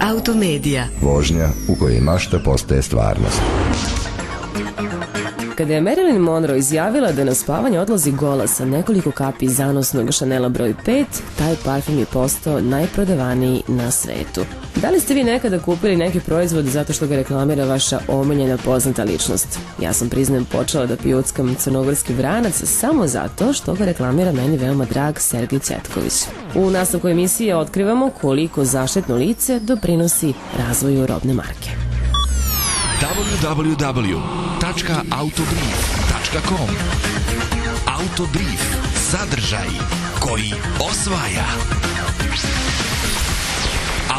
Automedia. Vožnja u kojoj mašta postaje stvarnost. Kada je Marilyn Monroe izjavila da na spavanje odlazi gola sa nekoliko kapi zanosnog Chanela broj 5, taj parfum je postao najprodavaniji na svetu. Da li ste vi nekada kupili neki proizvod zato što ga reklamira vaša omiljena poznata ličnost? Ja sam, priznajem, počela da pijuckam crnogorski vranac samo zato što ga reklamira meni veoma drag Sergej Cvetković. U nastavku emisije otkrivamo koliko zaštitno lice doprinosi razvoju robne marke. www.autobrief.com Autobrief. Sadržaj koji osvaja.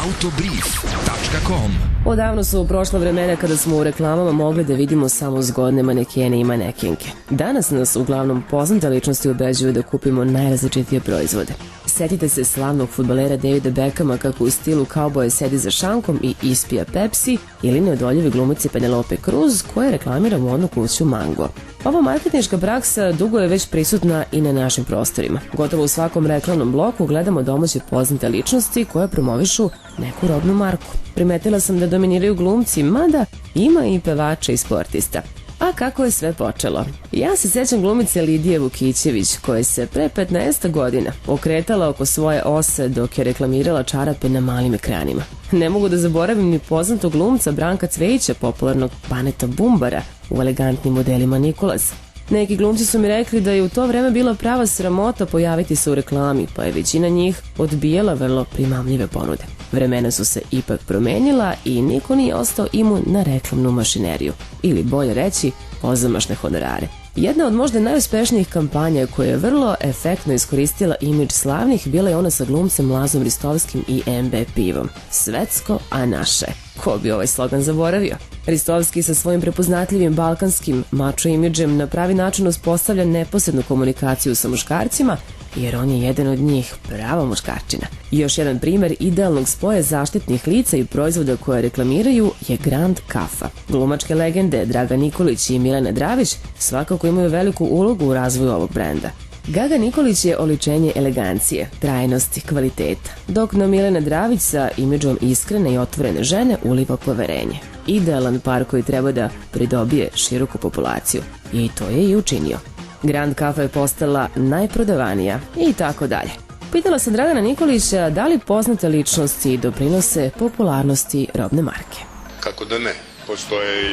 Autobrief.com. Odavno su prošla vremena kada smo u reklamama mogli da vidimo samo zgodne manekene i manekenke. Danas nas uglavnom poznate ličnosti ubeđuju da kupimo najrazličitije proizvode. Setite se slavnog fudbalera Davida Beckhama kako u stilu kauboja sedi za šankom i ispija Pepsi, ili neodoljive glumice Penelope Cruz koja reklamira modnu kuću Mango. Ova marketinška praksa dugo je već prisutna i na našim prostorima. Gotovo u svakom reklamnom bloku gledamo domaće poznate ličnosti koje promovišu neku robnu marku. Primetila sam da dominiraju glumci, mada ima i pevača i sportista. A kako je sve počelo? Ja se sećam glumice Lidije Vukićević, koja se pre 15 godina okretala oko svoje ose dok je reklamirala čarape na malim ekranima. Ne mogu da zaboravim ni poznatog glumca Branka Cvejića, popularnog Baneta Bumbara u elegantnim modelima Nikolas. Neki glumci su mi rekli da je u to vreme bila prava sramota pojaviti se u reklami, pa je većina njih odbijala vrlo primamljive ponude. Vremena su se ipak promenila i niko nije ostao imun na reklamnu mašineriju, ili bolje reći, pozamašne honorare. Jedna od možda najuspešnijih kampanja koja je vrlo efektno iskoristila imidž slavnih bila je ona sa glumcem Lazom Ristovskim i MB pivom. Svetsko, a naše. Ko bi ovaj slogan zaboravio? Ristovski sa svojim prepoznatljivim balkanskim mačo imidžem na pravi način uspostavlja neposrednu komunikaciju sa muškarcima, jer on je jedan od njih, prava muškarčina. Još jedan primer idealnog spoja zaštitnih lica i proizvoda koje reklamiraju je Grand Kafa. Glumačke legende Dragan Nikolić i Milena Dravić svakako imaju veliku ulogu u razvoju ovog brenda. Gaga Nikolić je oličenje elegancije, trajnosti, kvaliteta, dok na Milena Dravić sa imidžom iskrene i otvorene žene uliva poverenje. Idealan par koji treba da pridobije široku populaciju. I to je i učinio. Grand Kafa je postala najprodavanija i tako dalje. Pitala sam Dragana Nikolića da li poznate ličnosti doprinose popularnosti robne marke. Kako da ne? Postoje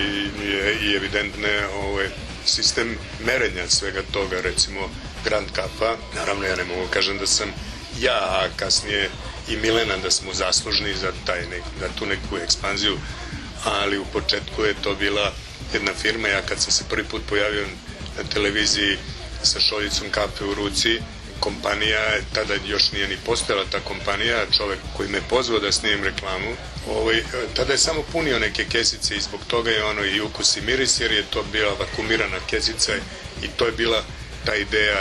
i evidentne sistem merenja svega toga, recimo Grand Kafa. Naravno, ja ne mogu kažem da sam ja, a kasnije i Milena, da smo zaslužni za tu neku ekspanziju, ali u početku je to bila jedna firma. Ja kad sam se prvi put pojavio na televiziji sa šoljicom kafe u ruci, kompanija, tada još nije ni postojala ta kompanija, čovek koji me pozvao da snijem reklamu, tada je samo punio neke kesice i zbog toga je ono i ukus i miris, jer je to bila vakumirana kesica i to je bila ta ideja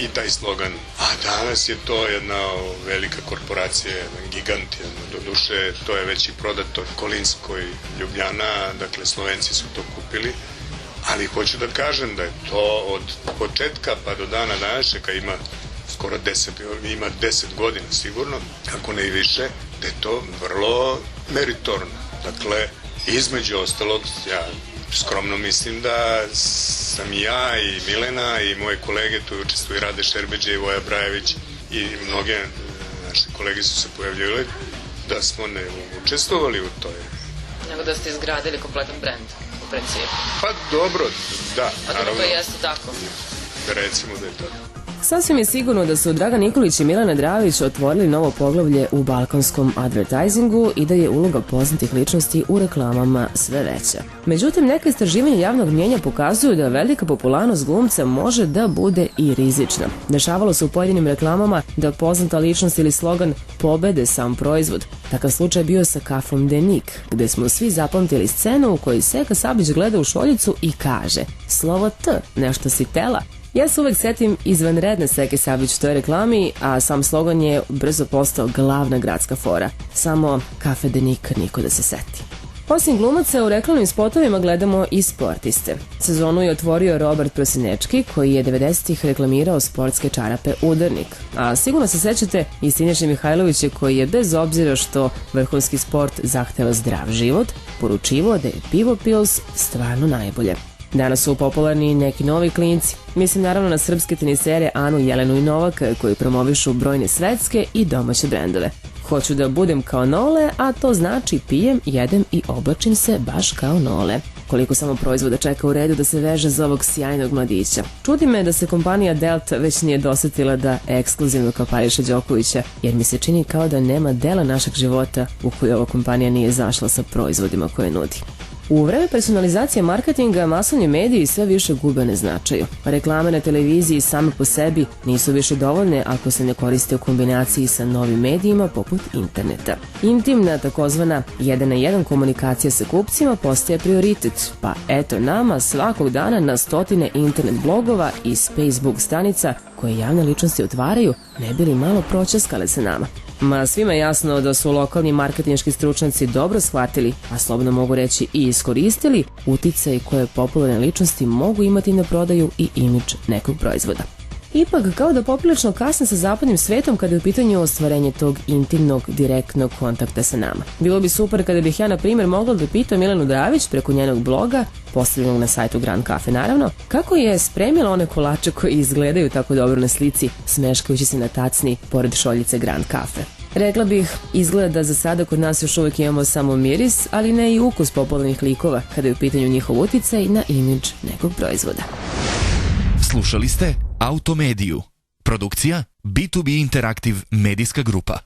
i taj slogan. A danas je to jedna velika korporacija, jedan gigant, doduše to je već i prodato Kolinskoj Ljubljana, dakle Slovenci su to kupili. Ali hoću da kažem da je to od početka pa do dana današnjega ima skoro 10 godina sigurno, ako ne i više, da je to vrlo meritorno. Dakle, između ostalog, ja skromno mislim da sam i ja i Milena i moje kolege, tu učestvuju Rade Šerbeđe i Voja Brajević i mnoge naše kolege su se pojavljivali, da smo ne učestvovali u toj. Nego da ste izgradili kompletan brend. Pa dobro, da, naravno. A to jeste tako. Recimo da je to. Sasvim je sigurno da su Dragan Nikolić i Milena Dravić otvorili novo poglavlje u balkanskom advertisingu i da je uloga poznatih ličnosti u reklamama sve veća. Međutim, neka istraživanja javnog mnjenja pokazuju da velika popularnost glumca može da bude i rizična. Dešavalo se u pojedinim reklamama da poznata ličnost ili slogan pobede sam proizvod. Takav slučaj bio sa kafom Denik, gde smo svi zapamtili scenu u kojoj Seka Sablić gleda u šoljicu i kaže: slovo T, nešto si tela. Ja se uvek setim izvanredne Seke Sablić u toj reklami, a sam slogan je brzo postao glavna gradska fora. Samo kafe Denik niko da se seti. Osim glumaca, u reklamnim spotovima gledamo i sportiste. Sezonu je otvorio Robert Prosinečki, koji je 90-ih reklamirao sportske čarape Udarnik. A sigurno se sećate i Siniše Mihajlovića, koji je bez obzira što vrhunski sport zahteva zdrav život, poručivao da je pivo Pils stvarno najbolje. Danas su popularni i neki novi klinci. Mislim naravno na srpske tenisere Anu, Jelenu i Novaka, koji promovišu brojne svetske i domaće brendove. Hoću da budem kao Nole, a to znači pijem, jedem i oblačim se baš kao Nole. Koliko samo proizvoda čeka u redu da se veže za ovog sjajnog mladića. Čudi me da se kompanija Delta već nije dosetila da ekskluzivno kapariše Đokovića, jer mi se čini kao da nema dela našeg života u koju ova kompanija nije zašla sa proizvodima koje nudi. U vreme personalizacije marketinga masovni mediji sve više gube na značaju. Reklame na televiziji same po sebi nisu više dovoljne ako se ne koriste u kombinaciji sa novim medijima poput interneta. Intimna, takozvana 1 na 1 komunikacija sa kupcima postaje prioritet, pa eto nama svakog dana na stotine internet blogova i Facebook stranica koje javne ličnosti otvaraju, ne bi li malo proćaskale sa nama. Ma svima je jasno da su lokalni marketinški stručnjaci dobro shvatili, a slobodno mogu reći i iskoristili, uticaj koje popularne ličnosti mogu imati na prodaju i imidž nekog proizvoda. Ipak, kao da poprilično kasne sa zapadnim svetom kada je u pitanju ostvarenje tog intimnog, direktnog kontakta sa nama. Bilo bi super kada bih ja, na primjer, mogla da pitam Milenu Dravić preko njenog bloga, postavljenog na sajtu Grand Cafe naravno, kako je spremila one kolače koji izgledaju tako dobro na slici, smeškajući se na tacni pored šoljice Grand Cafe. Rekla bih, izgleda da za sada kod nas još uvijek imamo samo miris, ali ne i ukus popularnih likova kada je u pitanju njihov uticaj na imidž nekog proizvoda. Slušali ste Automediju. Produkcija B2B Interaktiv medijska grupa.